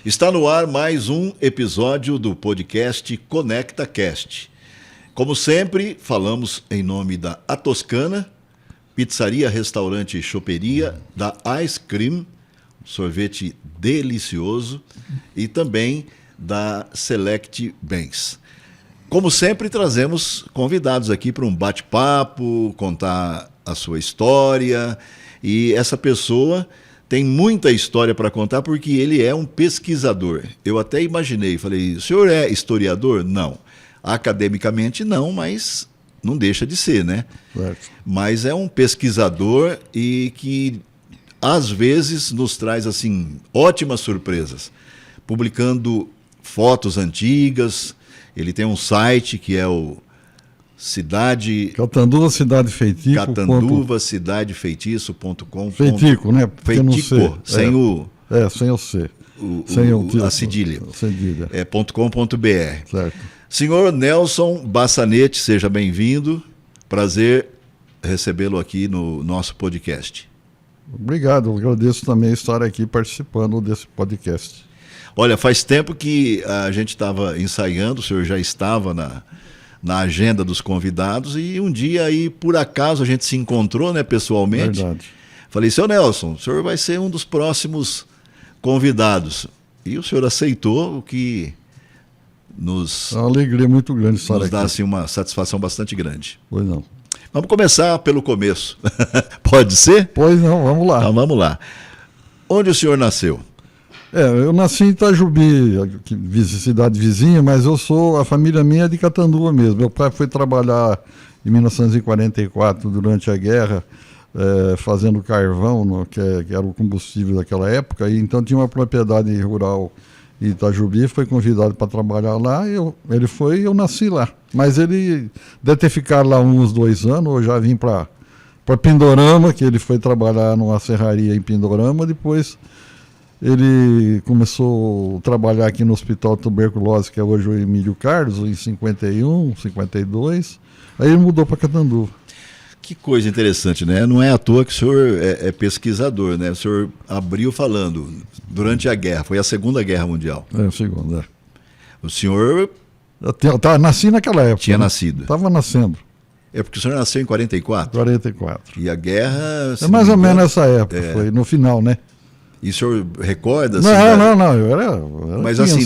Está no ar mais um episódio do podcast ConectaCast. Como sempre, falamos em nome da A Toscana, pizzaria, restaurante e choperia, da Ice Cream, sorvete delicioso, e também da Select Bens. Como sempre, trazemos convidados aqui para um bate-papo, contar a sua história, e essa pessoa tem muita história para contar porque ele é um pesquisador. Eu até imaginei, falei, o senhor é historiador? Não. Academicamente não, mas não deixa de ser, né? Certo. Mas é um pesquisador e que às vezes nos traz assim ótimas surpresas, publicando fotos antigas. Ele tem um site que é o Catanduva Cidade Feitiço. Catanduva Cidade Feitiço.com. Feitico, né? Porque Feitico, não sem o... sem o C. A cedilha. Cedilha. É .com.br. Certo. Senhor Nelson Bassanete, seja bem-vindo. Prazer recebê-lo aqui no nosso podcast. Obrigado, eu agradeço também estar aqui participando desse podcast. Olha, faz tempo que a gente estava ensaiando, o senhor já estava na agenda dos convidados, e um dia aí, por acaso, a gente se encontrou, né, pessoalmente. Verdade. Falei, seu Nelson, o senhor vai ser um dos próximos convidados. E o senhor aceitou, o que nos... É uma alegria muito grande estar nos aqui. dá assim, uma satisfação bastante grande. Pois não. Vamos começar pelo começo. Pode ser? Pois não, vamos lá. Então vamos lá. Onde o senhor nasceu? Eu nasci em Itajubi, cidade vizinha, mas a família minha é de Catanduva mesmo. Meu pai foi trabalhar em 1944, durante a guerra, fazendo carvão, que era o combustível daquela época, e então tinha uma propriedade rural em Itajubi, foi convidado para trabalhar lá, ele foi e eu nasci lá. Mas ele deve ter ficado lá uns 2 anos, eu já vim para Pindorama, que ele foi trabalhar numa serraria em Pindorama, depois... Ele começou a trabalhar aqui no Hospital Tuberculose, que é hoje o Emílio Carlos, em 51, 52. Aí ele mudou para Catanduva. Que coisa interessante, né? Não é à toa que o senhor é pesquisador, né? O senhor abriu falando durante a guerra, foi a Segunda Guerra Mundial. A segunda. O senhor... Nasci naquela época. Tinha nascido. Estava nascendo. É porque o senhor nasceu em 44? 44. E a guerra... É mais ou menos nessa época, foi no final, né? E o senhor recorda? Assim, não, eu era mas assim,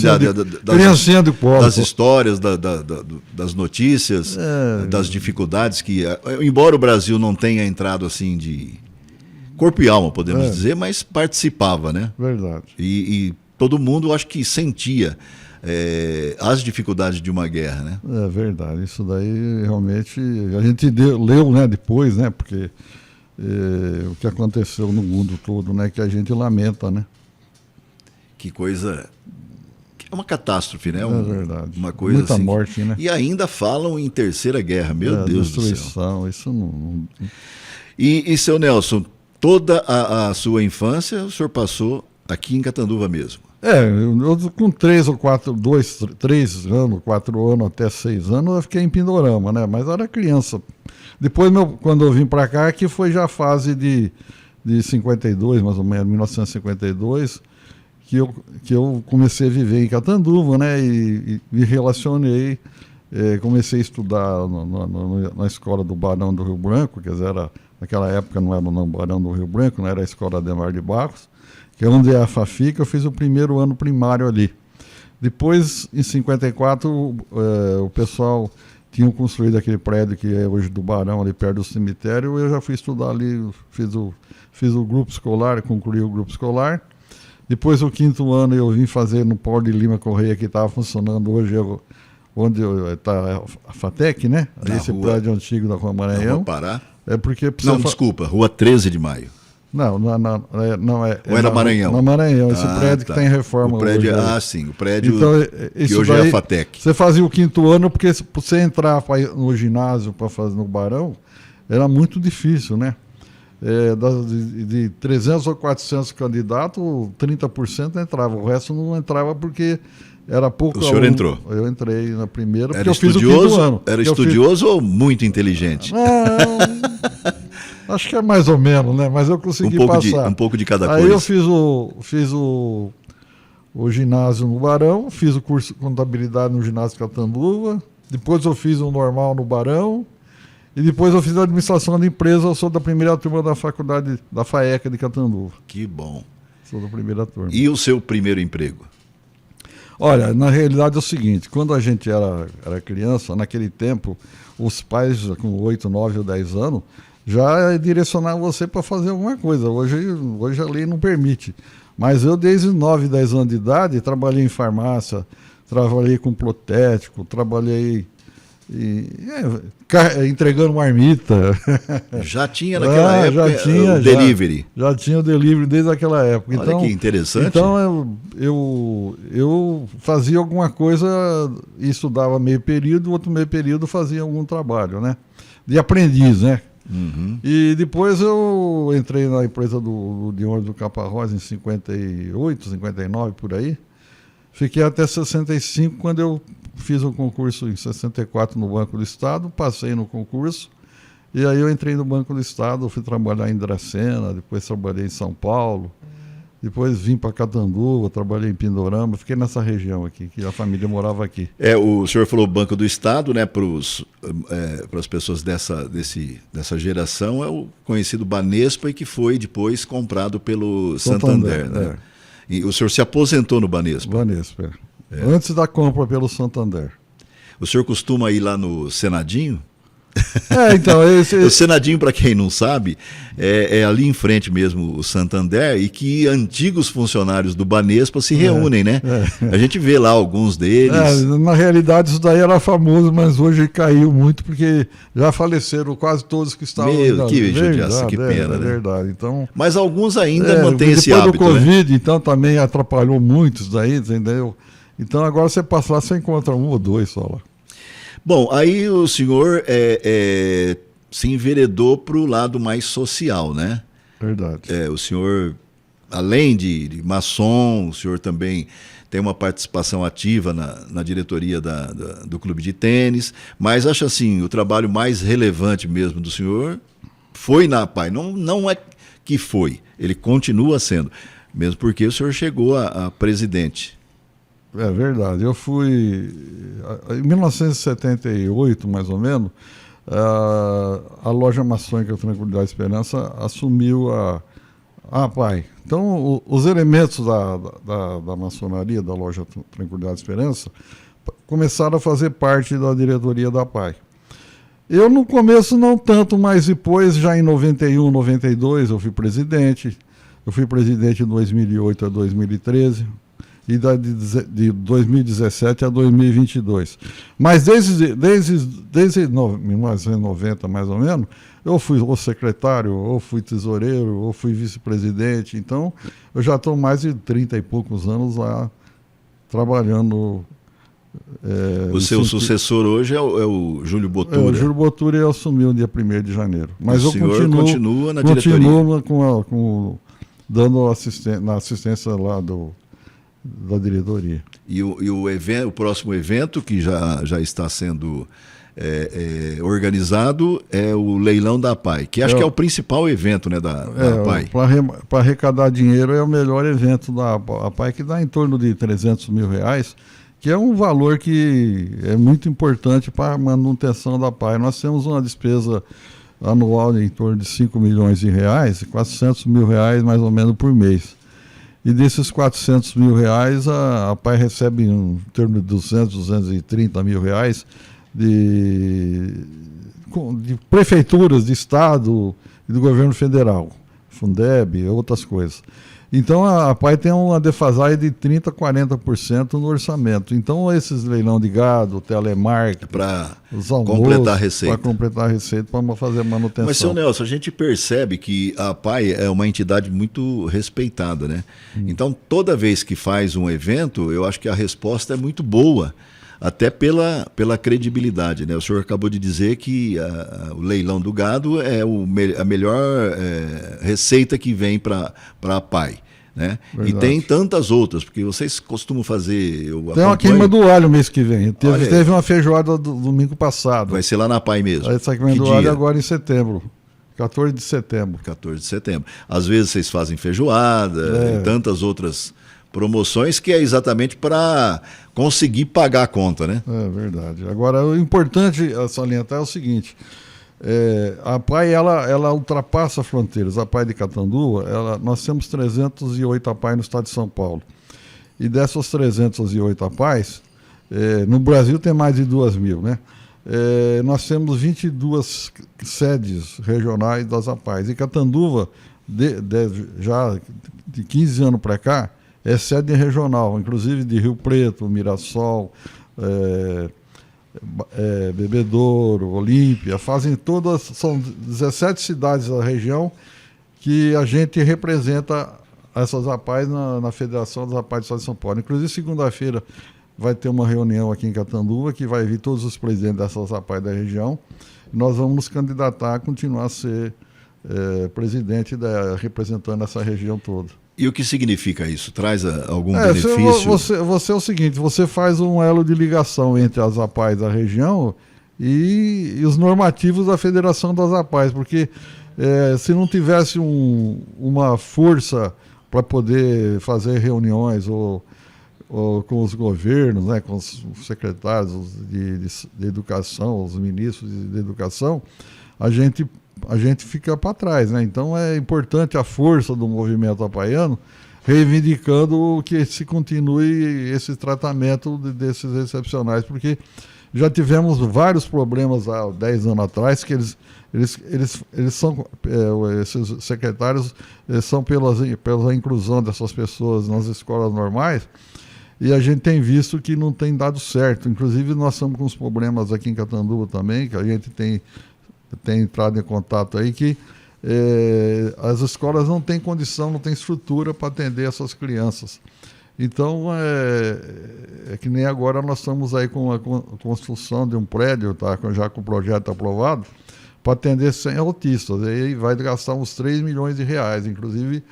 criancinha de pobre. Das histórias, das notícias, das dificuldades que... Embora o Brasil não tenha entrado assim de corpo e alma, podemos dizer, mas participava, né? Verdade. E todo mundo, acho que sentia as dificuldades de uma guerra, né? É verdade, isso daí realmente... A gente leu, né, depois, né, porque... o que aconteceu no mundo todo, né, que a gente lamenta, né? Que coisa... É uma catástrofe, né? É verdade. Uma coisa muita assim, morte, né? E ainda falam em Terceira Guerra, meu Deus do céu. Isso não... E seu Nelson, toda a sua infância o senhor passou aqui em Catanduva mesmo? Eu com 3 ou 4, 3 anos, 4 anos até 6 anos, eu fiquei em Pindorama, né? Mas eu era criança. Depois, quando eu vim para cá, que foi já a fase de 52, mais ou menos, 1952, que eu comecei a viver em Catanduva, né? E me relacionei, comecei a estudar na escola do Barão do Rio Branco, quer dizer, naquela época não era o Barão do Rio Branco, não era a escola Ademar de Barros, que é onde é a Fafica. Eu fiz o primeiro ano primário ali. Depois, em 54, o pessoal... tinham construído aquele prédio que é hoje do Barão, ali perto do cemitério. Eu já fui estudar ali, fiz o grupo escolar, concluí o grupo escolar. Depois, o 5º ano, eu vim fazer no Paulo de Lima Correia, que estava funcionando hoje, onde está a FATEC, né? Esse prédio antigo da Rua Maranhão. Na Rua Pará? Desculpa, Rua 13 de Maio. Não é. Ou era Maranhão? Na Maranhão, esse prédio que está em reforma. O prédio, hoje, sim, o prédio então, que hoje é a FATEC. Você fazia o 5º ano, porque se você entrar no ginásio para fazer no Barão, era muito difícil, né? De 300 ou 400 candidatos, 30% entrava, o resto não entrava porque era pouco. O senhor entrou? Eu entrei na primeira, porque era eu fiz o 5º ano. Era estudioso ou muito inteligente? Acho que é mais ou menos, né? Mas eu consegui passar. Um pouco de cada Aí coisa. eu fiz o o ginásio no Barão, fiz o curso de contabilidade no ginásio de Catanduva, depois eu fiz um normal no Barão, e depois eu fiz a administração de empresa. Eu sou da primeira turma da faculdade da FAECA de Catanduva. Que bom. Sou da primeira turma. E o seu primeiro emprego? Olha, na realidade é o seguinte, quando a gente era criança, naquele tempo, os pais com 8, 9 ou 10 anos já direcionavam você para fazer alguma coisa. Hoje a lei não permite. Mas eu, desde 9, 10 anos de idade, trabalhei em farmácia, trabalhei com protético, trabalhei entregando marmita. Já tinha naquela época o delivery. Já tinha o delivery desde aquela época. Olha que interessante. Então eu fazia alguma coisa e estudava meio período, outro meio período fazia algum trabalho, né? De aprendiz, né? Uhum. E depois eu entrei na empresa de ônibus do Caparrós em 58, 59, por aí. Fiquei até 65, quando eu fiz o concurso em 64 no Banco do Estado, passei no concurso, e aí eu entrei no Banco do Estado, fui trabalhar em Dracena, depois trabalhei em São Paulo, depois vim para Catanduva, trabalhei em Pindorama, fiquei nessa região aqui, que a família morava aqui. O senhor falou Banco do Estado, né? Para as pessoas dessa geração, é o conhecido Banespa, e que foi depois comprado pelo Santander, né? E o senhor se aposentou no Banespa? Banespa, antes da compra pelo Santander. O senhor costuma ir lá no Senadinho? Então, O Senadinho, para quem não sabe, é ali em frente mesmo o Santander, e que antigos funcionários do Banespa se reúnem, né? A gente vê lá alguns deles. Na realidade, isso daí era famoso, mas hoje caiu muito, porque já faleceram quase todos que estavam... Que judiaça, que pena, né? Verdade. Então, mas alguns ainda mantêm esse hábito, depois do Covid, né? Então, também atrapalhou muito isso daí, entendeu? Então, agora você passa lá, você encontra um ou dois só lá. Bom, aí o senhor se enveredou para o lado mais social, né? Verdade. O senhor, além de maçom, o senhor também tem uma participação ativa na diretoria do clube de tênis, mas acho assim, o trabalho mais relevante mesmo do senhor foi na APAI. Não é que foi, ele continua sendo, mesmo porque o senhor chegou a presidente. É verdade. Eu fui... Em 1978, mais ou menos, a loja maçônica Tranquilidade e Esperança assumiu a APAI. Então, os elementos da maçonaria, da loja Tranquilidade e Esperança, começaram a fazer parte da diretoria da APAI. Eu, no começo, não tanto, mas depois, já em 91, 92, eu fui presidente. Eu fui presidente de 2008 a 2013. E de 2017 a 2022. Mas desde 1990, mais ou menos, eu fui ou secretário, ou fui tesoureiro, ou fui vice-presidente. Então, eu já estou mais de 30 e poucos anos lá trabalhando. O seu sucessor hoje é o Júlio Botura. O Júlio Botura assumiu no dia 1º de janeiro. Mas o senhor continua na diretoria? Continuo dando assistência lá da diretoria. E o próximo evento que já está sendo organizado é o leilão da APAI, que acho que é o principal evento, né, da APAI. Para arrecadar dinheiro é o melhor evento da APAI, que dá em torno de R$300 mil, que é um valor que é muito importante para a manutenção da APAI. Nós temos uma despesa anual de em torno de R$5 milhões, R$400 mil mais ou menos por mês. E desses R$400 mil, a APAI recebe em torno de 230 mil de prefeituras, de Estado e do governo federal, Fundeb e outras coisas. Então a APAI tem uma defasagem de 30% a 40% no orçamento. Então esses leilão de gado, telemarketing, para completar a receita. Para completar a receita, para fazer manutenção. Mas, seu Nelson, a gente percebe que a APAI é uma entidade muito respeitada, né? Então toda vez que faz um evento, eu acho que a resposta é muito boa, até pela credibilidade, né? O senhor acabou de dizer que o leilão do gado é a melhor receita que vem para a APAI, né? E tem tantas outras, porque vocês costumam fazer... Tem uma queima do alho mês que vem. Teve uma feijoada do domingo passado. Vai ser lá na APAI mesmo? Essa queima do alho agora em setembro. 14 de setembro. 14 de setembro. Às vezes vocês fazem feijoada e tantas outras Promoções que é exatamente para conseguir pagar a conta, né? É verdade. Agora, o importante a salientar é o seguinte: a APAI ela ultrapassa fronteiras. A APAI de Catanduva, nós temos 308 APAI no estado de São Paulo. E dessas 308 APAIs, no Brasil tem mais de 2.000, né? Nós temos 22 sedes regionais das APAIs. E Catanduva, já de 15 anos para cá, é sede regional, inclusive de Rio Preto, Mirassol, Bebedouro, Olímpia, fazem todas, são 17 cidades da região que a gente representa essas APAIs na Federação das APAIs do Estado de São Paulo. Inclusive, segunda-feira vai ter uma reunião aqui em Catanduva, que vai vir todos os presidentes dessas APAIs da região. Nós vamos nos candidatar a continuar a ser presidente representando essa região toda. E o que significa isso? Traz algum benefício? Você é o seguinte, você faz um elo de ligação entre as APAIs da região e os normativos da Federação das APAIs, porque se não tivesse uma força para poder fazer reuniões ou com os governos, né, com os secretários de educação, os ministros de educação, a gente fica para trás, né? Então é importante a força do movimento apaiano reivindicando que se continue esse tratamento desses excepcionais, porque já tivemos vários problemas há 10 anos atrás que eles são, esses secretários são pela inclusão dessas pessoas nas escolas normais, e a gente tem visto que não tem dado certo. Inclusive nós estamos com uns problemas aqui em Catanduva também, que a gente tem entrado em contato aí, que as escolas não têm condição, não têm estrutura para atender essas crianças. Então, é que nem agora nós estamos aí com a construção de um prédio, tá, já com o projeto aprovado, para atender 100 autistas. Aí vai gastar uns 3 milhões de reais. Inclusive,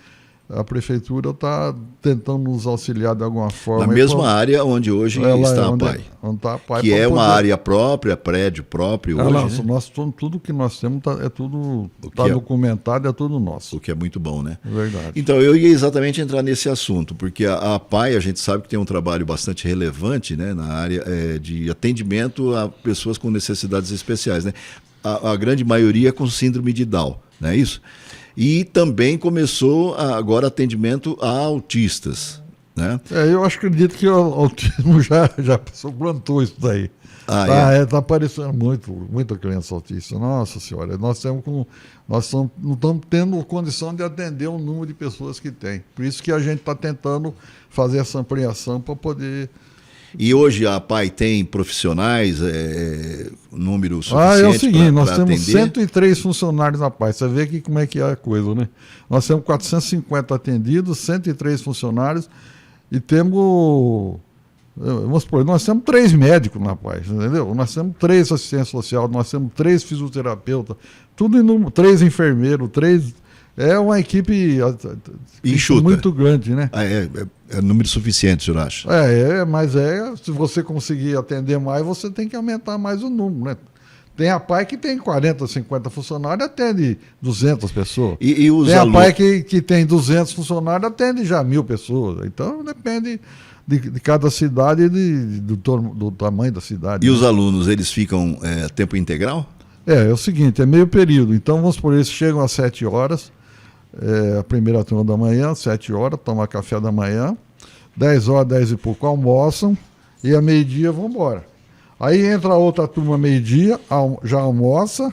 a prefeitura está tentando nos auxiliar de alguma forma. Na mesma área onde hoje está a APAI. Onde está a APAI, que é uma área própria, prédio próprio hoje, né? Tudo que nós temos é tudo documentado, é tudo nosso. O que é muito bom, né? É verdade. Então, eu ia exatamente entrar nesse assunto, porque a APAI, a gente sabe que tem um trabalho bastante relevante, né, na área de atendimento a pessoas com necessidades especiais, né? A grande maioria com síndrome de Down, não é isso? E também começou agora atendimento a autistas, né? Eu acredito que o autismo já suplantou isso daí. Está aparecendo muita criança autista. Nossa senhora, nós não estamos tendo condição de atender o número de pessoas que tem. Por isso que a gente está tentando fazer essa ampliação para poder... E hoje a APAI tem profissionais, número suficiente para atender? É o seguinte, nós temos atender? 103 funcionários na APAI. Você vê aqui como é que é a coisa, né? Nós temos 450 atendidos, 103 funcionários e temos... Vamos supor, nós temos 3 médicos na APAI, entendeu? Nós temos 3 assistentes sociais, nós temos 3 fisioterapeutas, tudo em 3 enfermeiros, 3... É uma equipe muito grande, né? É número suficiente, o senhor acha? Mas se você conseguir atender mais, você tem que aumentar mais o número, né? Tem a APAI que tem 40, 50 funcionários, atende 200 pessoas. E os tem a APAI que tem 200 funcionários, atende já 1.000 pessoas. Então, depende de cada cidade e do tamanho da cidade. E os alunos, eles ficam tempo integral? É o seguinte, é meio período. Então, vamos por isso, chegam às 7 horas, a primeira turma da manhã, 7 horas, tomam café da manhã, 10 horas, 10 e pouco almoçam, e a meio-dia vão embora. Aí entra a outra turma meio-dia, já almoça,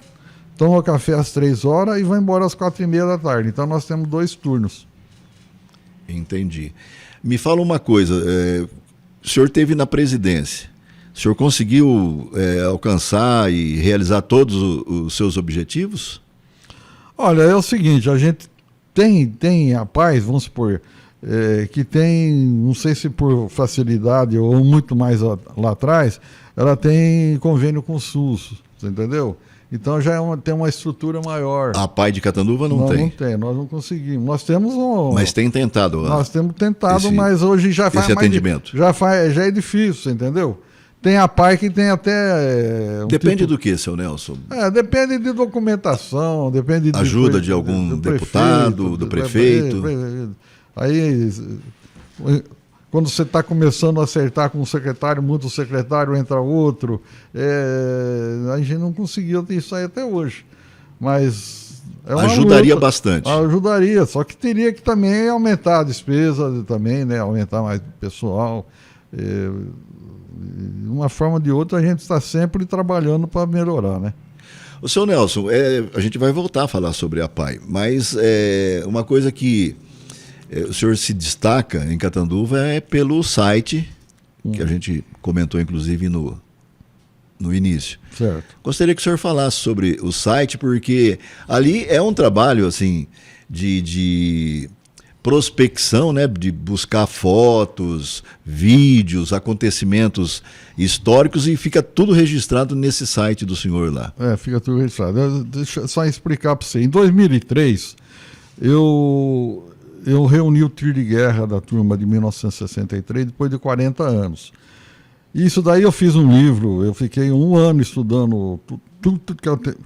toma café às 3 horas e vai embora às 4h30 da tarde. Então nós temos 2 turnos. Entendi. Me fala uma coisa, o senhor esteve na presidência, o senhor conseguiu alcançar e realizar todos os seus objetivos? Olha, é o seguinte, a gente tem a APAI, vamos supor, que tem, não sei se por facilidade ou muito mais lá atrás, ela tem convênio com o SUS, você entendeu? Então já tem uma estrutura maior. A APAI de Catanduva não tem? Não tem, nós não conseguimos. Nós temos Mas tem tentado. Nós temos tentado, mas hoje já faz esse atendimento. Já é difícil, você entendeu? Tem a APAI que tem até... Depende do que, seu Nelson? Depende de documentação, depende de... Ajuda de algum deputado, do prefeito? Aí Quando você está começando a acertar com um secretário, muda o secretário, entra outro. A gente não conseguiu isso aí até hoje. Mas ajudaria bastante. Ajudaria, só que teria que também aumentar a despesa, também, né? Aumentar mais pessoal. De uma forma ou de outra, a gente está sempre trabalhando para melhorar, né? O seu Nelson, a gente vai voltar a falar sobre a APAI, mas uma coisa que o senhor se destaca em Catanduva é pelo site, que a gente comentou inclusive no início. Certo. Gostaria que o senhor falasse sobre o site, porque ali é um trabalho assim de prospecção, né, de buscar fotos, vídeos, acontecimentos históricos, e fica tudo registrado nesse site do senhor lá. Fica tudo registrado. Deixa eu só explicar para você. Em 2003, eu reuni o trio de guerra da turma de 1963, depois de 40 anos. Isso daí eu fiz um livro, eu fiquei 1 ano estudando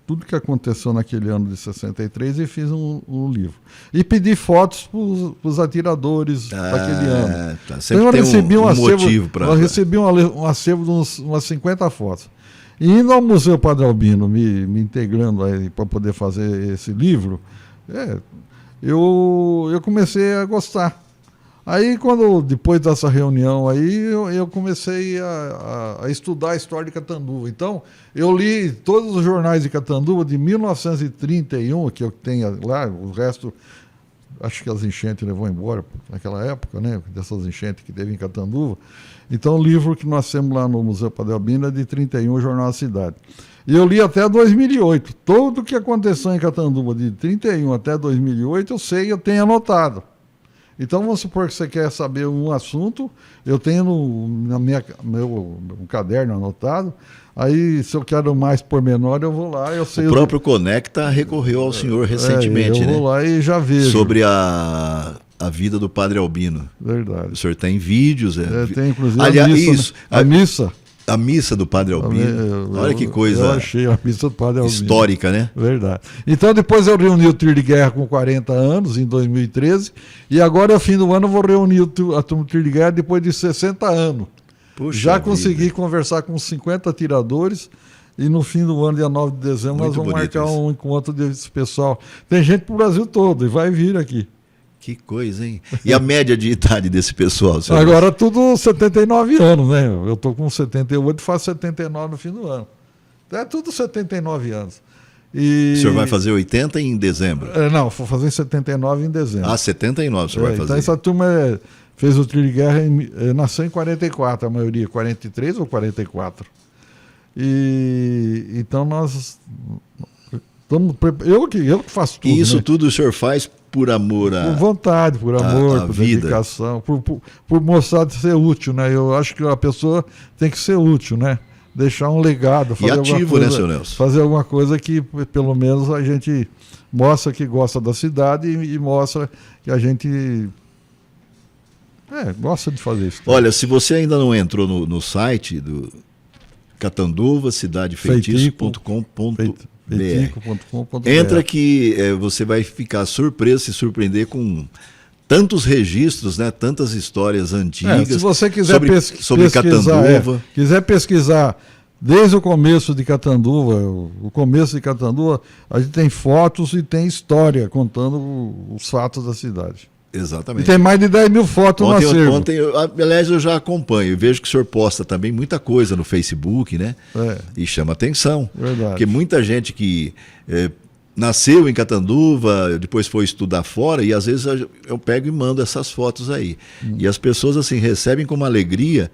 tudo que aconteceu naquele ano de 63 e fiz um livro. E pedi fotos para os atiradores daquele ano. Tá. Sempre então, eu recebi um motivo para... Eu recebi um acervo de umas 50 fotos. E indo ao Museu Padre Albino, me integrando aí para poder fazer esse livro, eu comecei a gostar. Aí, depois dessa reunião aí, eu comecei a estudar a história de Catanduva. Então, eu li todos os jornais de Catanduva de 1931, que eu tenho lá, o resto, acho que as enchentes levou embora naquela época, né? Dessas enchentes que teve em Catanduva. Então, o livro que nós temos lá no Museu Padre Albino é de 31, o Jornal da Cidade. E eu li até 2008. Tudo o que aconteceu em Catanduva de 31 até 2008, eu sei, eu tenho anotado. Então, vamos supor que você quer saber um assunto, eu tenho no meu caderno anotado, aí se eu quero mais pormenor, eu vou lá, eu sei... O próprio Conecta recorreu ao senhor recentemente, né? Eu vou lá e já vejo. Sobre a vida do Padre Albino. Verdade. O senhor tem vídeos. Tem, inclusive, aliás, a missa. A missa do Padre Albino. Olha que coisa. Eu achei a missa do Padre Albino. Histórica, né? Verdade. Então, depois eu reuni o trio de guerra com 40 anos, em 2013, e agora, ao fim do ano, eu vou reunir a turma do trio de guerra depois de 60 anos. Puxa Já vida. Consegui conversar com 50 atiradores, e no fim do ano, dia 9 de dezembro, nós vamos marcar um encontro desse pessoal. Tem gente pro Brasil todo, e vai vir aqui. Que coisa, hein? E a média de idade desse pessoal? Agora tudo 79 anos, né? Eu tô com 78 e faço 79 no fim do ano. É tudo 79 anos. E... O senhor vai fazer 80 em dezembro? Não, vou fazer 79 em dezembro. 79 o senhor vai fazer. Então essa turma fez o trio de guerra, nasceu em 44, a maioria, 43 ou 44. Então nós... Eu que faço tudo. E isso, né? Tudo o senhor faz por amor por vontade, por amor, por vida. dedicação, por mostrar de ser útil, né? Eu acho que a pessoa tem que ser útil, né? Deixar um legado, fazer e ativo, coisa, né, seu Nelson? Fazer alguma coisa que pelo menos a gente mostra que gosta da cidade e mostra que a gente gosta de fazer isso. Tá? Olha, se você ainda não entrou no site do catanduvasidadeFeitiço.com.br, entra que você vai ficar surpreso, se surpreender com tantos registros, né? Tantas histórias antigas. Se você quiser sobre Catanduva. Quiser pesquisar desde o começo de Catanduva, a gente tem fotos e tem história contando os fatos da cidade. Exatamente. E tem mais de 10 mil fotos no acervo. Aliás, eu já acompanho. Eu vejo que o senhor posta também muita coisa no Facebook, né? E chama atenção. Verdade. Porque muita gente que nasceu em Catanduva, depois foi estudar fora, e às vezes eu pego e mando essas fotos aí. E as pessoas assim recebem com uma alegria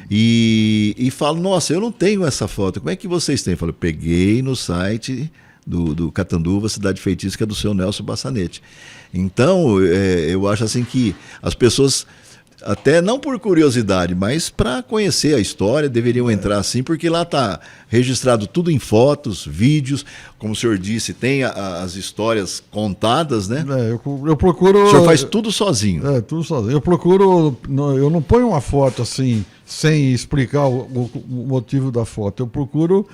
e falam, nossa, eu não tenho essa foto. Como é que vocês têm? Eu falo, peguei no site do Catanduva, Cidade Feitiça, que é do seu Nelson Bassanete. Então, eu acho assim que as pessoas, até não por curiosidade, mas para conhecer a história, deveriam entrar assim, porque lá está registrado tudo em fotos, vídeos, como o senhor disse, tem as histórias contadas, né? Eu procuro... O senhor faz tudo sozinho. Tudo sozinho. Eu procuro... Eu não ponho uma foto assim, sem explicar o motivo da foto. Eu procuro...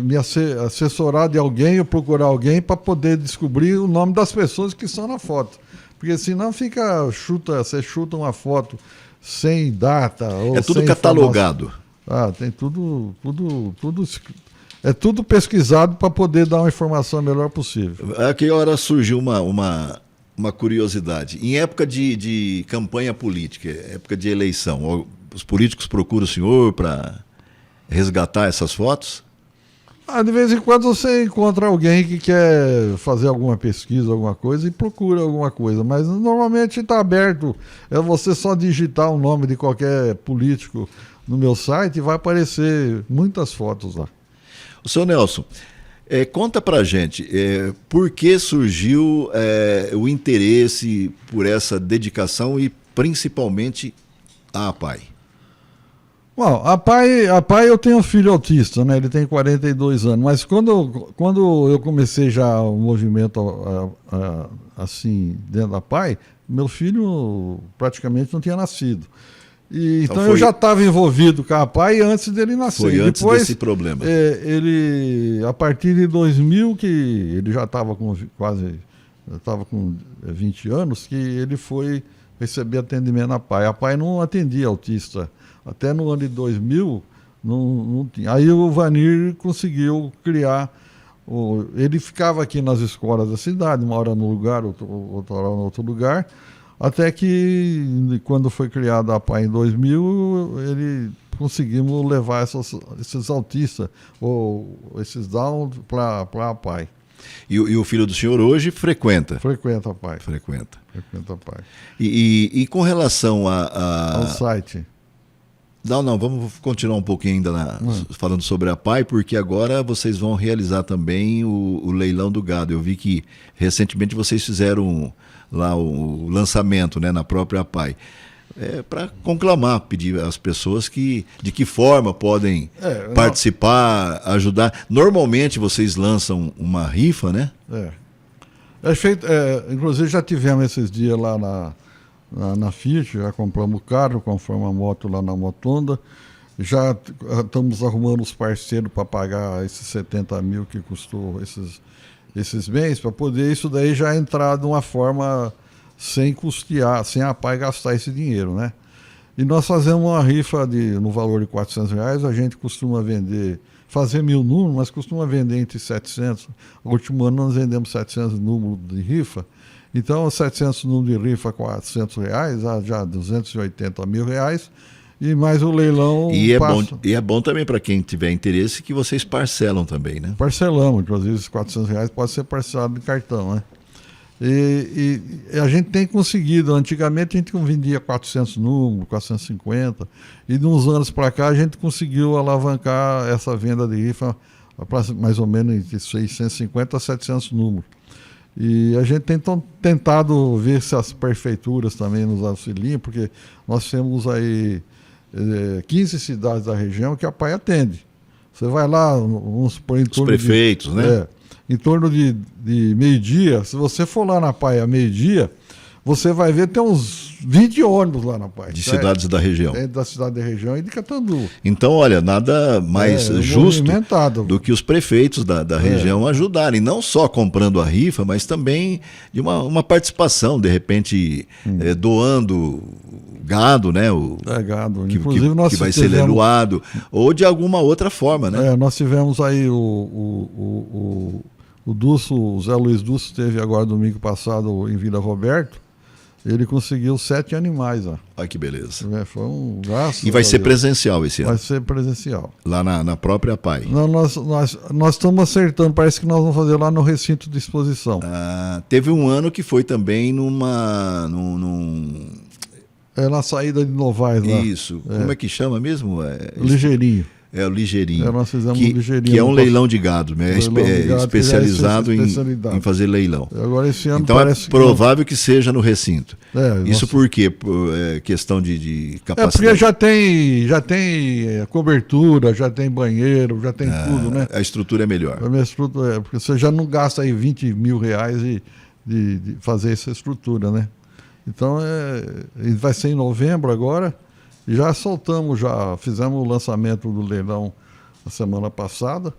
me assessorar de alguém, eu procurar alguém para poder descobrir o nome das pessoas que estão na foto. Porque senão você chuta uma foto sem data. Ou É tudo sem catalogado. tem tudo. É tudo pesquisado para poder dar uma informação melhor possível. A que hora surgiu uma curiosidade? Em época de campanha política, época de eleição, os políticos procuram o senhor para resgatar essas fotos? De vez em quando você encontra alguém que quer fazer alguma pesquisa, alguma coisa, e procura alguma coisa. Mas normalmente está aberto. É você só digitar o nome de qualquer político no meu site e vai aparecer muitas fotos lá. O senhor Nelson, conta pra gente, por que surgiu o interesse por essa dedicação e principalmente a APAI? Bom, a PAI eu tenho um filho autista, né? Ele tem 42 anos, mas quando eu comecei já o movimento assim dentro da PAI, meu filho praticamente não tinha nascido. Então eu já estava envolvido com a PAI antes dele nascer. Foi antes desse problema. Ele, a partir de 2000, que ele já estava com 20 anos, que ele foi receber atendimento na PAI. A PAI não atendia autista. Até no ano de 2000, não tinha. Aí o Vanir conseguiu criar. Ele ficava aqui nas escolas da cidade, uma hora num lugar, outra hora em outro lugar, até que, quando foi criada a PAI em 2000, conseguimos levar esses autistas, ou esses Down, para a PAI. E o filho do senhor hoje frequenta? Frequenta a PAI. Frequenta a PAI. E com relação ao site? Não, vamos continuar um pouquinho ainda falando sobre a PAI, porque agora vocês vão realizar também o leilão do gado. Eu vi que recentemente vocês fizeram lá o lançamento, né, na própria PAI. Para conclamar, pedir às pessoas de que forma podem participar, ajudar. Normalmente vocês lançam uma rifa, né? Inclusive já tivemos esses dias lá na Fiat, já compramos o carro, compramos a moto lá na Motunda, já estamos arrumando os parceiros para pagar esses 70 mil que custou esses bens, para poder isso daí já entrar de uma forma sem custear, sem a PAI gastar esse dinheiro, né? E nós fazemos uma rifa no valor de R$400, a gente costuma fazer 1000 números, mas costuma vender entre 700. No último ano nós vendemos 700 números de rifa. Então, 700 números de rifa, R$400, já 280 mil reais, e mais o leilão e é bom também para quem tiver interesse que vocês parcelam também, né? Parcelamos, inclusive os R$400 pode ser parcelado de cartão, né? E a gente tem conseguido, antigamente a gente vendia 400 números, 450, e de uns anos para cá a gente conseguiu alavancar essa venda de rifa para mais ou menos entre 650 a 700 números. E a gente tem tentado ver se as prefeituras também nos auxiliam, porque nós temos aí 15 cidades da região que a PAI atende. Você vai lá, vamos supor, em torno os prefeitos, né? Em torno de meio-dia, se você for lá na PAI a meio-dia, você vai ver tem uns 20 ônibus lá na PAI. De cidades da região. Da cidade da região e de Catanduva. Então, olha, nada mais justo do que os prefeitos da região ajudarem, não só comprando a rifa, mas também de uma participação, de repente doando gado, né? Gado. Inclusive, que vai ser leiloado, ou de alguma outra forma, né? Nós tivemos aí o Dulce, o Zé Luiz Dulce esteve agora domingo passado em Vila Roberto. Ele conseguiu 7 animais lá. Olha que beleza. Foi um gasto. E vai ser presencial esse ano? Vai ser presencial. Lá na própria PAI? Não, nós estamos acertando, parece que nós vamos fazer lá no recinto de exposição. Teve um ano que foi também na saída de Novaes lá. Isso. Como é que chama mesmo? Ligeirinho. O Ligeirinho. Nós fizemos um Ligeirinho. Que é um leilão de gado, né? Especializado em fazer leilão. Agora esse ano então é provável que seja no recinto. Isso por quê? Por questão de capacidade? Porque já tem cobertura, já tem banheiro, já tem tudo, né? A estrutura é melhor. Porque você já não gasta aí 20 mil reais de fazer essa estrutura, né? Então vai ser em novembro agora. Já fizemos o lançamento do leilão na semana passada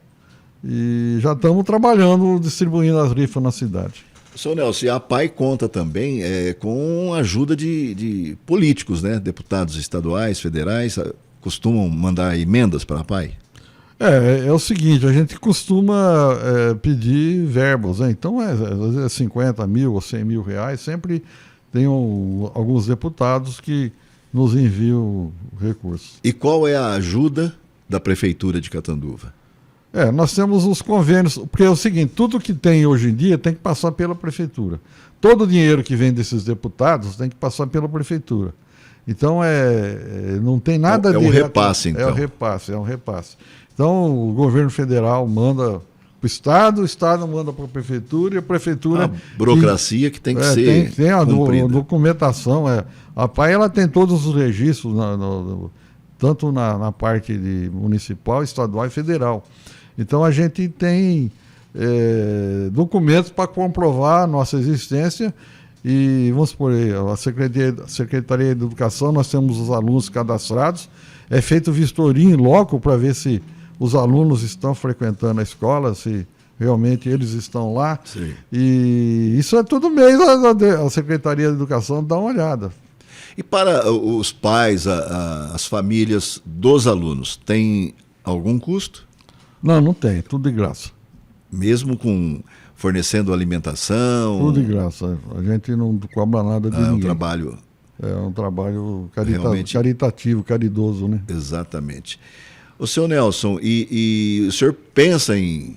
e já estamos trabalhando, distribuindo as rifas na cidade. Seu Nelson, e a PAI conta também com a ajuda de políticos, né? Deputados estaduais, federais, costumam mandar emendas para a PAI? É o seguinte, a gente costuma pedir verbos, né? Então, às vezes é 50 mil ou 100 mil reais, sempre tem alguns deputados que nos enviam recursos. E qual é a ajuda da Prefeitura de Catanduva? Nós temos os convênios, porque é o seguinte, tudo que tem hoje em dia tem que passar pela Prefeitura. Todo o dinheiro que vem desses deputados tem que passar pela Prefeitura. Então, não tem nada É um repasse, então. É um repasse. Então, o governo federal manda para o Estado manda para a Prefeitura e a Prefeitura... A burocracia que tem que ser tem a cumprida. documentação. A PAI ela tem todos os registros, tanto na parte municipal, estadual e federal. Então, a gente tem documentos para comprovar a nossa existência e, vamos supor, a Secretaria de Educação, nós temos os alunos cadastrados, é feito vistoria em loco para ver se os alunos estão frequentando a escola, se realmente eles estão lá. Sim. E isso é todo mês a Secretaria de Educação dá uma olhada. E para os pais, as famílias dos alunos, tem algum custo? Não tem, tudo de graça. Mesmo fornecendo alimentação? Tudo de graça. A gente não cobra nada de ninguém. É um trabalho realmente caritativo, caridoso, né? Exatamente. O senhor Nelson, e o senhor pensa em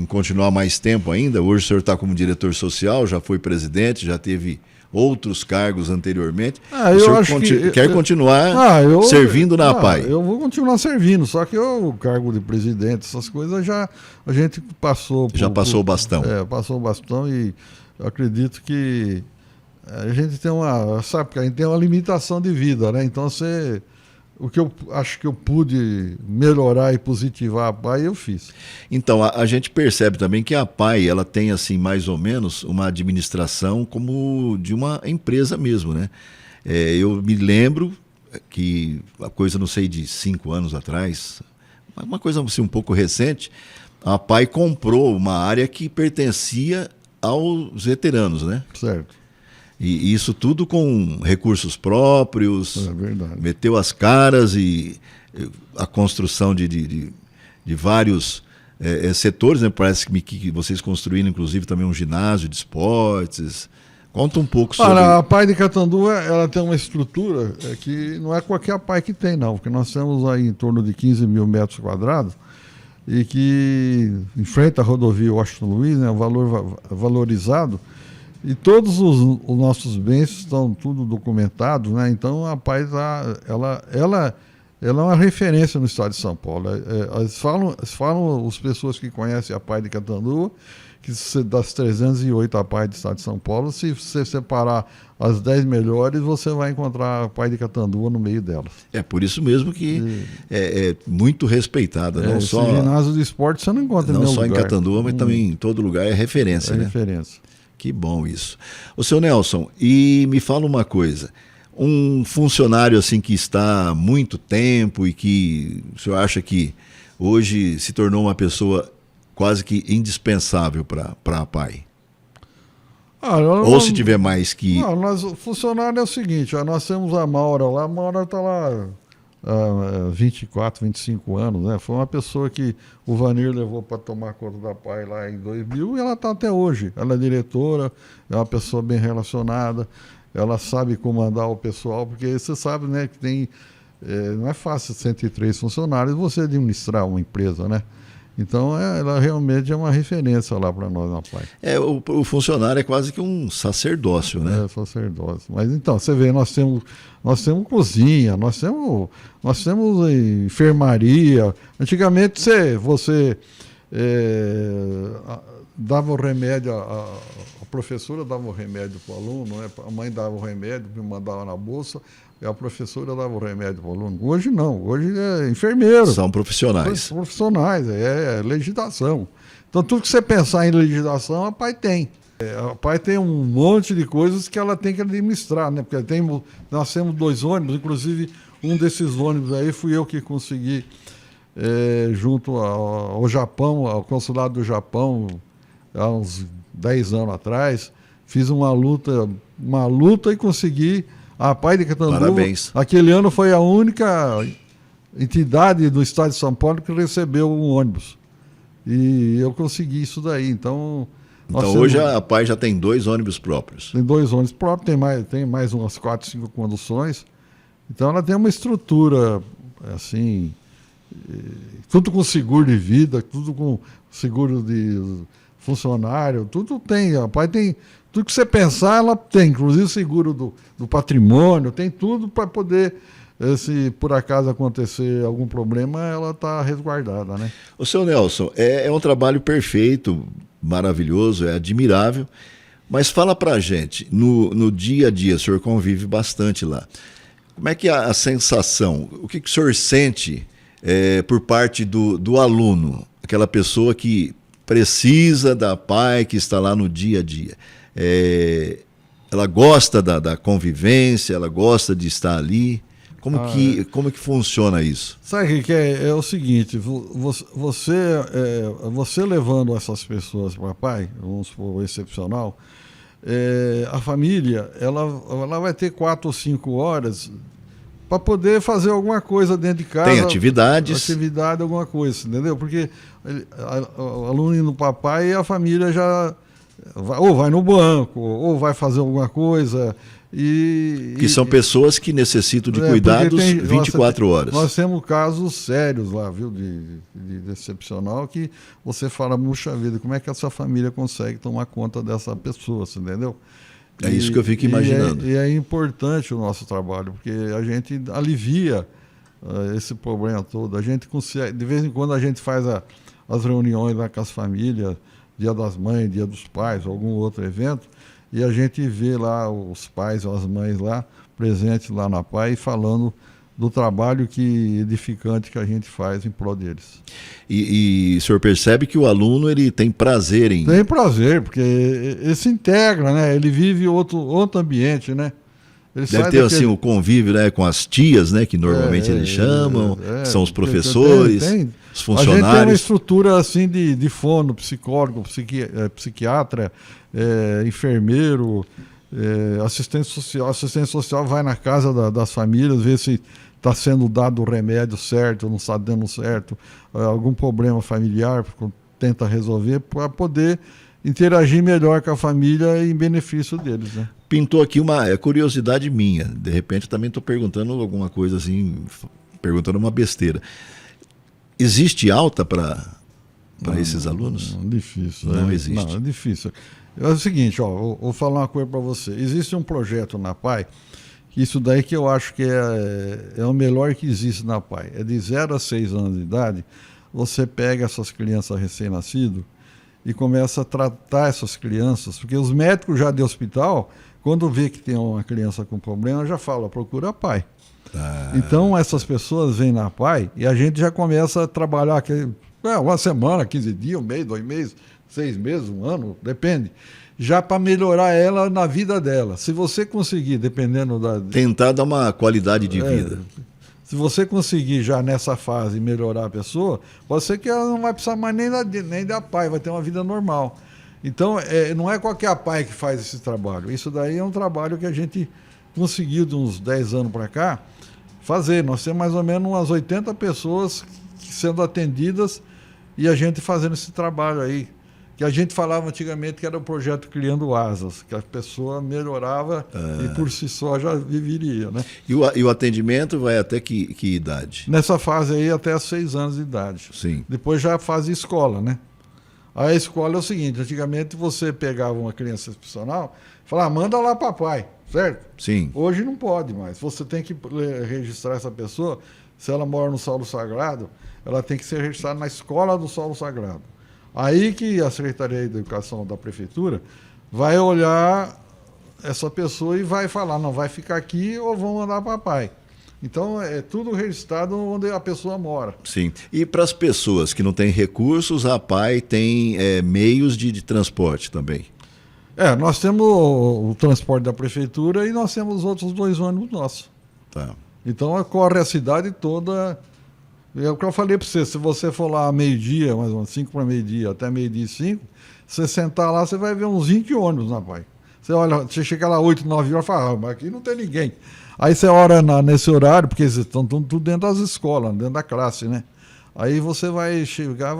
continuar mais tempo ainda? Hoje o senhor está como diretor social, já foi presidente, já teve outros cargos anteriormente. O senhor quer continuar servindo na PAI? Eu vou continuar servindo, só que o cargo de presidente, essas coisas a gente passou. Passou o bastão. Passou o bastão e eu acredito que a gente tem a gente tem uma limitação de vida, né? Então o que eu acho que eu pude melhorar e positivar a PAI, eu fiz. Então, a gente percebe também que a PAI, ela tem, assim, mais ou menos, uma administração como de uma empresa mesmo, né? Eu me lembro que, a coisa, não sei, de 5 anos atrás, uma coisa assim, um pouco recente, a PAI comprou uma área que pertencia aos veteranos, né? Certo. E isso tudo com recursos próprios, verdade. Meteu as caras e a construção de vários setores, né? Parece que vocês construíram, inclusive, também um ginásio de esportes. Conta um pouco sobre... A PAI de Catanduva, ela tem uma estrutura que não é qualquer PAI que tem, não, porque nós temos aí em torno de 15 mil metros quadrados e que enfrenta a rodovia Washington Luiz, né? Um valor valorizado. E todos os nossos bens estão tudo documentados, né? Então a PAI ela é uma referência no estado de São Paulo. Falam as pessoas que conhecem a PAI de Catanduva, que das 308 a PAI do estado de São Paulo, se você separar as 10 melhores, você vai encontrar a PAI de Catanduva no meio delas. É por isso mesmo que é muito respeitada. Não só ginásio de esporte você não encontra em nenhum lugar. Não só em Catanduva, mas também em todo lugar é referência. Né? Referência. Que bom isso. O seu Nelson, e me fala uma coisa, um funcionário assim que está há muito tempo e que o senhor acha que hoje se tornou uma pessoa quase que indispensável para a PAI? Ou se tiver mais que... O funcionário é o seguinte, nós temos a Maura lá, a Maura está lá há 24, 25 anos, né? Foi uma pessoa que o Vanir levou para tomar conta da PAI lá em 2000 e ela está até hoje. Ela é diretora, é uma pessoa bem relacionada, ela sabe comandar o pessoal, porque você sabe, né, que tem... não é fácil 103 funcionários você administrar uma empresa, né? Então, ela realmente é uma referência lá para nós na PAI. O funcionário é quase que um sacerdócio, né? Sacerdócio. Mas então, você vê, nós temos cozinha, nós temos enfermaria. Antigamente, você dava o remédio, a professora dava o remédio para o aluno, né? A mãe dava o remédio, me mandava na bolsa, e a professora dava o remédio para o aluno. Hoje não, hoje é enfermeiro. São profissionais. Profissionais, é legislação. Então, tudo que você pensar em legislação, a PAI tem. A PAI tem um monte de coisas que ela tem que administrar, né? Porque nós temos 2 ônibus, inclusive um desses ônibus aí fui eu que consegui, junto ao Japão, ao consulado do Japão, há uns 10 anos atrás, fiz uma luta e consegui. A PAI de Catanduva, parabéns. Aquele ano foi a única entidade do estado de São Paulo que recebeu um ônibus. E eu consegui isso daí. Então hoje a PAI já tem 2 ônibus próprios. Tem 2 ônibus próprios, tem mais umas 4, 5 conduções. Então ela tem uma estrutura assim, tudo com seguro de vida, tudo com seguro de funcionário, tudo tem. A PAI tem tudo que você pensar, ela tem, inclusive seguro do patrimônio, tem tudo para poder, se por acaso acontecer algum problema, ela está resguardada, né? O seu Nelson, é um trabalho perfeito, maravilhoso, é admirável, mas fala para a gente, no dia a dia, o senhor convive bastante lá, como é que é a sensação, o que o senhor sente por parte do aluno, aquela pessoa que precisa da PAI, que está lá no dia a dia? Ela gosta da convivência, ela gosta de estar ali. Como que funciona isso? Sabe o que é o seguinte, você levando essas pessoas para a PAI, vamos supor, excepcional, a família ela vai ter 4 ou 5 horas para poder fazer alguma coisa dentro de casa. Tem atividades. Atividade, alguma coisa, entendeu? Porque o aluno indo para a PAI e a família já ou vai no banco, ou vai fazer alguma coisa. Que são pessoas que necessitam de cuidados 24 horas. Nós temos casos sérios lá, viu, de excepcional, que você fala, puxa vida, como é que essa família consegue tomar conta dessa pessoa, você entendeu? É isso que eu fico imaginando. E é importante o nosso trabalho, porque a gente alivia esse problema todo. A gente consegue, de vez em quando a gente faz as reuniões lá com as famílias, Dia das Mães, Dia dos Pais, algum outro evento, e a gente vê lá os pais ou as mães lá, presentes lá na PAI, falando do trabalho edificante que a gente faz em prol deles. E o senhor percebe que o aluno ele tem prazer em... Tem prazer, porque ele se integra, né? Ele vive outro ambiente, né? Ele deve ter assim o convívio, né, com as tias, né, que normalmente eles chamam, que são os professores, os funcionários. A gente tem uma estrutura assim de fono, psicólogo, psiquiatra, enfermeiro, assistente social. Assistente social vai na casa das famílias, vê se está sendo dado o remédio certo, não está dando certo, algum problema familiar, tenta resolver para poder interagir melhor com a família em benefício deles, né? Pintou aqui uma curiosidade minha, de repente também estou perguntando alguma coisa assim, perguntando uma besteira. Existe alta para esses alunos? Não, difícil. Não existe. Não, é difícil. É o seguinte, vou falar uma coisa para você. Existe um projeto na PAI, isso daí que eu acho que é o melhor que existe na PAI. É de 0 a 6 anos de idade, você pega essas crianças recém-nascidas e começa a tratar essas crianças, porque os médicos já de hospital, quando vê que tem uma criança com problema, já fala, procura a PAI. Então essas pessoas vêm na PAI e a gente já começa a trabalhar uma semana, 15 dias, 1 mês, 2 meses, 6 meses, 1 ano, depende. Já para melhorar ela na vida dela. Se você conseguir, dependendo da... Tentar dar uma qualidade de vida. Se você conseguir já nessa fase melhorar a pessoa, pode ser que ela não vai precisar mais nem da PAI, vai ter uma vida normal. Então, não é qualquer PAI que faz esse trabalho. Isso daí é um trabalho que a gente conseguiu de uns 10 anos para cá fazer. Nós temos mais ou menos umas 80 pessoas sendo atendidas e a gente fazendo esse trabalho aí. Que a gente falava antigamente que era o projeto Criando Asas, que a pessoa melhorava e por si só já viveria, né? E o atendimento vai até que idade? Nessa fase aí até 6 anos de idade. Sim. Depois já faz escola, né? A escola é o seguinte, antigamente você pegava uma criança excepcional e falava, manda lá papai, certo? Sim. Hoje não pode mais. Você tem que registrar essa pessoa, se ela mora no Solo Sagrado, ela tem que ser registrada na escola do Solo Sagrado. Aí que a Secretaria de Educação da Prefeitura vai olhar essa pessoa e vai falar, não, vai ficar aqui ou vão mandar para papai. Então, é tudo registrado onde a pessoa mora. Sim. E para as pessoas que não têm recursos, a PAI tem meios de transporte também? Nós temos o transporte da Prefeitura e nós temos os outros 2 ônibus nossos. Tá. Então, corre a cidade toda É o que eu falei para você, se você for lá meio-dia, mais ou menos 5 para meio-dia, até meio-dia e 5, você sentar lá, você vai ver uns 20 ônibus na pai. Você olha, você chega lá 8, 9 horas e fala, mas aqui não tem ninguém. Aí você ora nesse horário, porque eles estão tudo dentro das escolas, dentro da classe, né? Aí você vai chegar,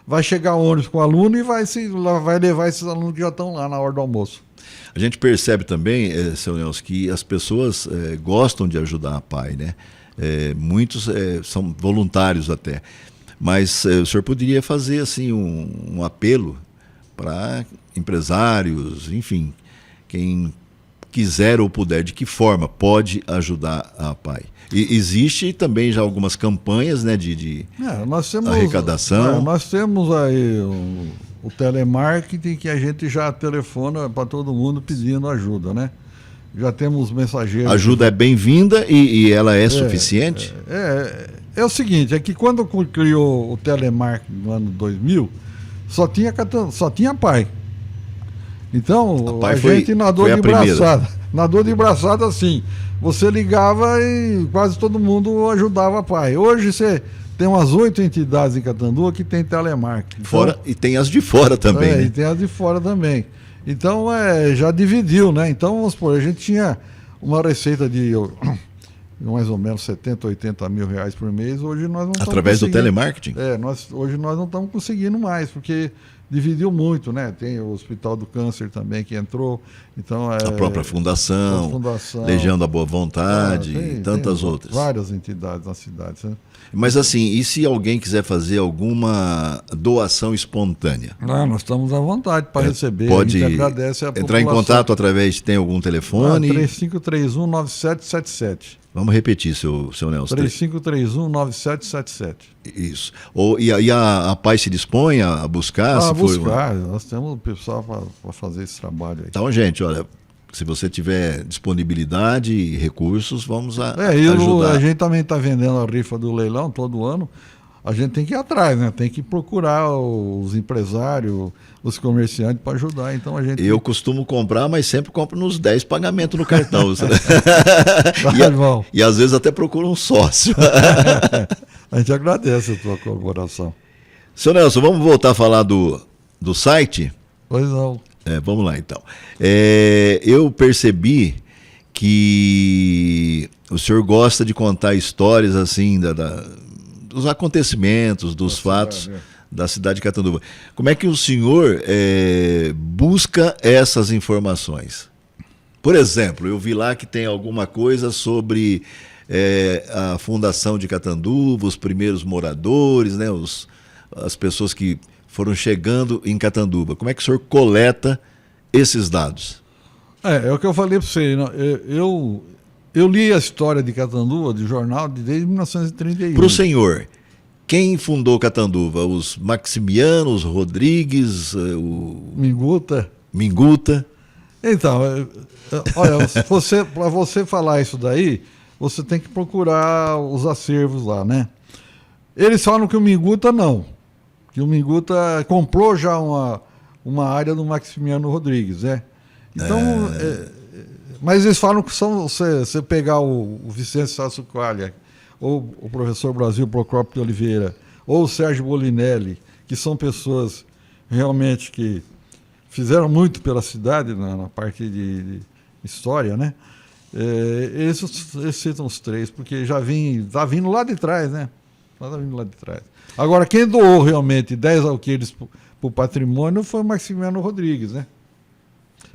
vai chegar ônibus com o aluno e vai levar esses alunos que já estão lá na hora do almoço. A gente percebe também, seu Nelson, que as pessoas gostam de ajudar a PAI, né? Muitos são voluntários até. Mas o senhor poderia fazer assim um apelo para empresários, enfim, quem quiser ou puder, de que forma pode ajudar a PAI? E existe também já algumas campanhas, né, de nós temos, arrecadação. Nós temos aí o telemarketing, que a gente já telefona para todo mundo pedindo ajuda, né? Já temos mensageiros. A ajuda é bem-vinda e ela é suficiente? É o seguinte, é que quando criou o telemarketing no ano 2000, só tinha PAI. Então, a gente nadou de braçada. Nadou de braçada assim. Você ligava e quase todo mundo ajudava a PAI. Hoje você tem umas 8 entidades em Catanduva que tem telemarketing. Fora, e tem as de fora também, né? E tem as de fora também. Então, já dividiu, né? Então, vamos supor, a gente tinha uma receita de mais ou menos 70, 80 mil reais por mês. Hoje nós não estamos através do telemarketing? Hoje nós não estamos conseguindo mais, porque dividiu muito, né? Tem o Hospital do Câncer também que entrou. Então, a própria fundação, Legião da Boa Vontade e tantas outras. Várias entidades na cidade, né? Mas assim, e se alguém quiser fazer alguma doação espontânea? Nós estamos à vontade para receber. Pode a gente agradece a entrar população. Em contato através, tem algum telefone? 3531-9777. Vamos repetir, seu Nelson. 3531-9777. Isso. E a PAI se dispõe a buscar? Nós temos o pessoal para fazer esse trabalho aí. Então, gente, olha, se você tiver disponibilidade e recursos, vamos ajudar. A gente também está vendendo a rifa do leilão todo ano. A gente tem que ir atrás, né? Tem que procurar os empresários, os comerciantes para ajudar. Então Eu costumo comprar, mas sempre compro nos 10 pagamentos no cartão. E às vezes até procuro um sócio. A gente agradece a tua colaboração. Seu Nelson, vamos voltar a falar do site? Pois não. Vamos lá, então. Eu percebi que o senhor gosta de contar histórias assim dos acontecimentos, dos fatos da cidade de Catanduva. Como é que o senhor busca essas informações? Por exemplo, eu vi lá que tem alguma coisa sobre a fundação de Catanduva, os primeiros moradores, né, as pessoas que foram chegando em Catanduva. Como é que o senhor coleta esses dados? É o que eu falei para você. Eu li a história de Catanduva, de jornal, desde 1931. Para o senhor, quem fundou Catanduva? Os Maximianos, Rodrigues, Minguta? Então, olha, para você falar isso daí, você tem que procurar os acervos lá, né? Eles falam que o Minguta não. Que o Minguta comprou já uma área do Maximiano Rodrigues, né? Então, mas eles falam que você pegar o Vicente Sasso Qualha, ou o professor Brasil Procópio de Oliveira, ou o Sérgio Bolinelli, que são pessoas realmente que fizeram muito pela cidade na parte de história, né? Eles citam os três, porque está vindo lá de trás, né? Está vindo lá de trás. Agora, quem doou realmente 10 alqueires para o patrimônio foi o Maximiano Rodrigues, né?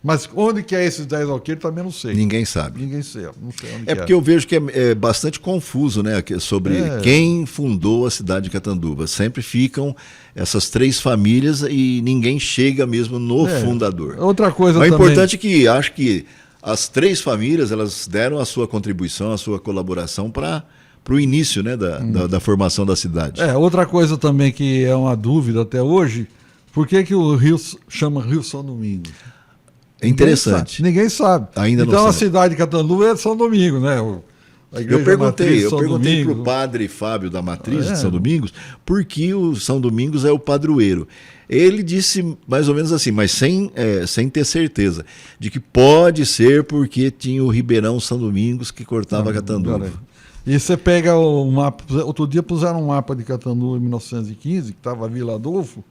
Mas onde que é esses 10 alqueires também não sei. Ninguém sabe. Não sei onde porque eu vejo que é bastante confuso, né, sobre quem fundou a cidade de Catanduva. Sempre ficam essas 3 famílias e ninguém chega mesmo no fundador. Outra coisa também. O importante é que acho que as 3 famílias elas deram a sua contribuição, a sua colaboração para o início, né, da formação da cidade. Outra coisa também que é uma dúvida até hoje, por que o rio chama Rio São Domingos? É interessante. Ninguém sabe. Ainda então não a sabe. Cidade de Catanduva é São Domingos, né? Eu perguntei para o padre Fábio da Matriz de São Domingos por que o São Domingos é o padroeiro. Ele disse mais ou menos assim, mas sem ter certeza, de que pode ser porque tinha o Ribeirão São Domingos que cortava Catanduva. E você pega o mapa, outro dia puseram um mapa de Catanduva em 1915, que estava Vila Adolfo,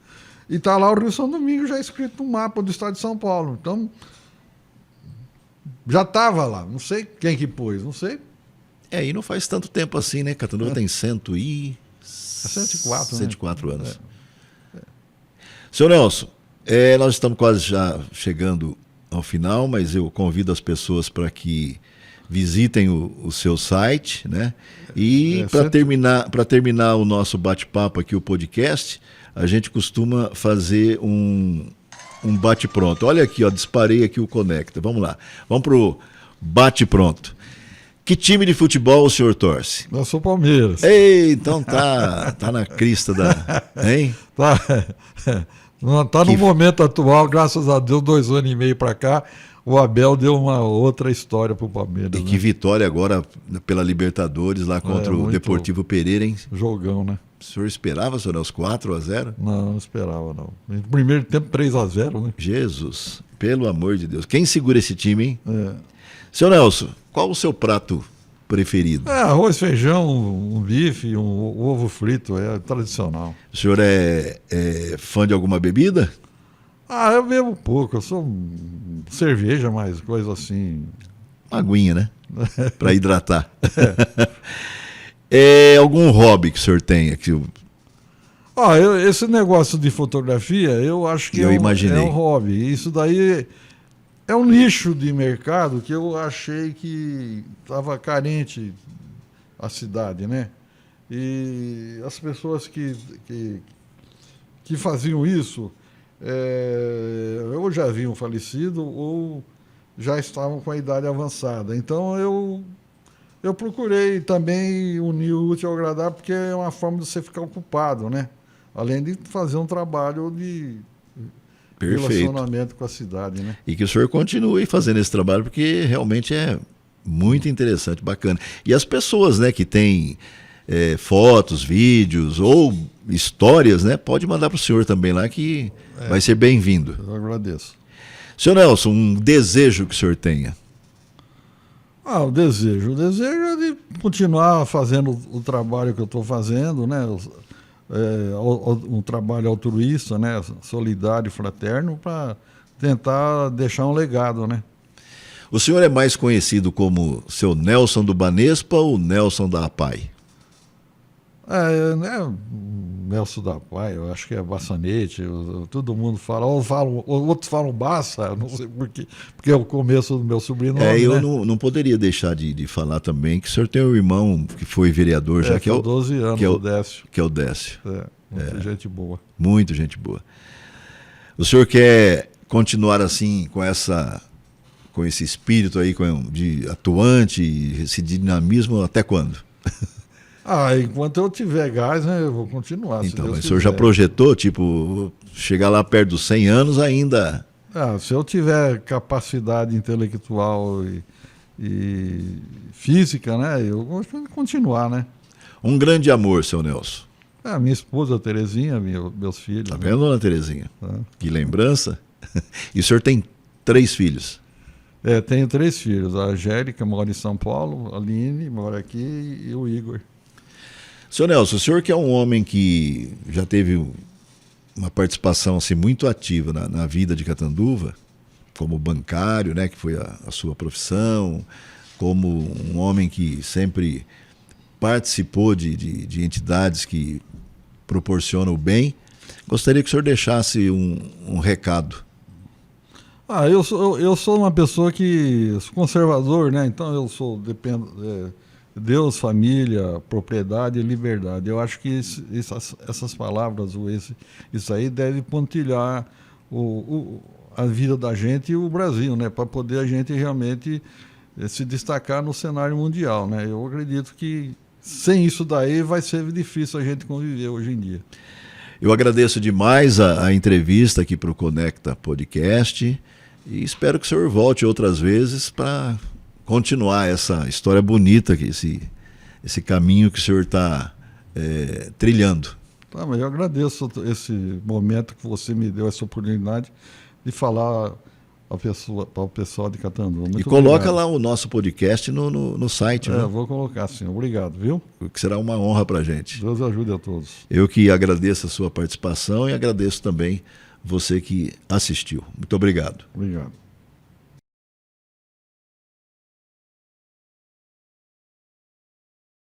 e está lá o Rio São Domingos já escrito no mapa do estado de São Paulo. Então, já estava lá, não sei quem que pôs, não sei. E não faz tanto tempo assim, né? Catanduva tem 104 anos. Seu Nelson, nós estamos quase já chegando ao final, mas eu convido as pessoas para que visitem o seu site, né? E para terminar o nosso bate-papo aqui, o podcast, a gente costuma fazer um bate-pronto. Olha aqui, ó, disparei aqui o Conecta. Vamos lá. Vamos pro bate-pronto. Que time de futebol o senhor torce? Eu sou Palmeiras. Ei, então tá na crista da... Hein? Tá no momento atual, graças a Deus, 2 anos e meio para cá, o Abel deu uma outra história pro Palmeiras. E que vitória agora pela Libertadores lá contra o Deportivo Pereira, hein? Jogão, né? O senhor esperava, senhor, os 4-0? Não esperava, não. No primeiro tempo, 3-0, né? Jesus, pelo amor de Deus. Quem segura esse time, hein? Seu Nelson, qual o seu prato preferido? Arroz, feijão, um bife, um ovo frito, é tradicional. O senhor é fã de alguma bebida? Eu bebo pouco, eu sou cerveja, mas coisa assim. Uma aguinha, né? Para hidratar. Algum hobby que o senhor tenha? Esse negócio de fotografia, eu acho que é um hobby. Isso daí é um nicho de mercado que eu achei que estava carente a cidade, né? E as pessoas que faziam isso, ou já haviam falecido ou já estavam com a idade avançada. Então eu procurei também unir o útil ao agradável, porque é uma forma de você ficar ocupado, né? Além de fazer um trabalho de relacionamento com a cidade, né? E que o senhor continue fazendo esse trabalho, porque realmente é muito interessante, bacana. E as pessoas, né, que têm fotos, vídeos ou histórias, né, pode mandar para o senhor também lá, que vai ser bem-vindo. Eu agradeço. Senhor Nelson, um desejo que o senhor tenha? O desejo é de continuar fazendo o trabalho que eu estou fazendo, né? Um trabalho altruísta, né? Solidário, fraterno, para tentar deixar um legado, né? O senhor é mais conhecido como seu Nelson do Banespa ou Nelson da APAI? Nelson da APAI, eu acho que é Bassanete, todo mundo fala, outros falam Bassa, não sei porquê, porque é o começo do meu sobrenome. Eu né? não poderia deixar de falar também que o senhor tem um irmão que foi vereador já, que é o 12 anos, o Décio. Que é o Décio. Muita gente boa. Muito gente boa. O senhor quer continuar assim com esse espírito aí de atuante, esse dinamismo até quando? Enquanto eu tiver gás, né, eu vou continuar. Então, mas o senhor já projetou, tipo, chegar lá perto dos 100 anos ainda? Se eu tiver capacidade intelectual e física, né, eu vou continuar, né? Um grande amor, seu Nelson. Minha esposa, Terezinha, meus filhos. Tá vendo, dona Terezinha? Que lembrança. E o senhor tem 3 filhos? Tenho 3 filhos. A Angélica mora em São Paulo, a Aline mora aqui e o Igor. Seu Nelson, o senhor que é um homem que já teve uma participação assim, muito ativa na vida de Catanduva, como bancário, né, que foi a sua profissão, como um homem que sempre participou de entidades que proporcionam o bem, gostaria que o senhor deixasse um recado. Eu sou uma pessoa que sou conservador, né? Então eu dependo Deus, família, propriedade e liberdade. Eu acho que essas palavras, isso aí deve pontilhar a vida da gente e o Brasil, né? Para poder a gente realmente se destacar no cenário mundial, né? Eu acredito que sem isso daí vai ser difícil a gente conviver hoje em dia. Eu agradeço demais a entrevista aqui para o Conecta Podcast e espero que o senhor volte outras vezes para continuar essa história bonita, esse caminho que o senhor está trilhando. Mas eu agradeço esse momento que você me deu, essa oportunidade de falar para o pessoal de Catanduva. Muito E coloca obrigado. lá o nosso podcast no site, né? Vou colocar sim. Obrigado, viu? Que será uma honra para a gente. Deus ajude a todos. Eu que agradeço a sua participação e agradeço também você que assistiu. Muito obrigado. Obrigado.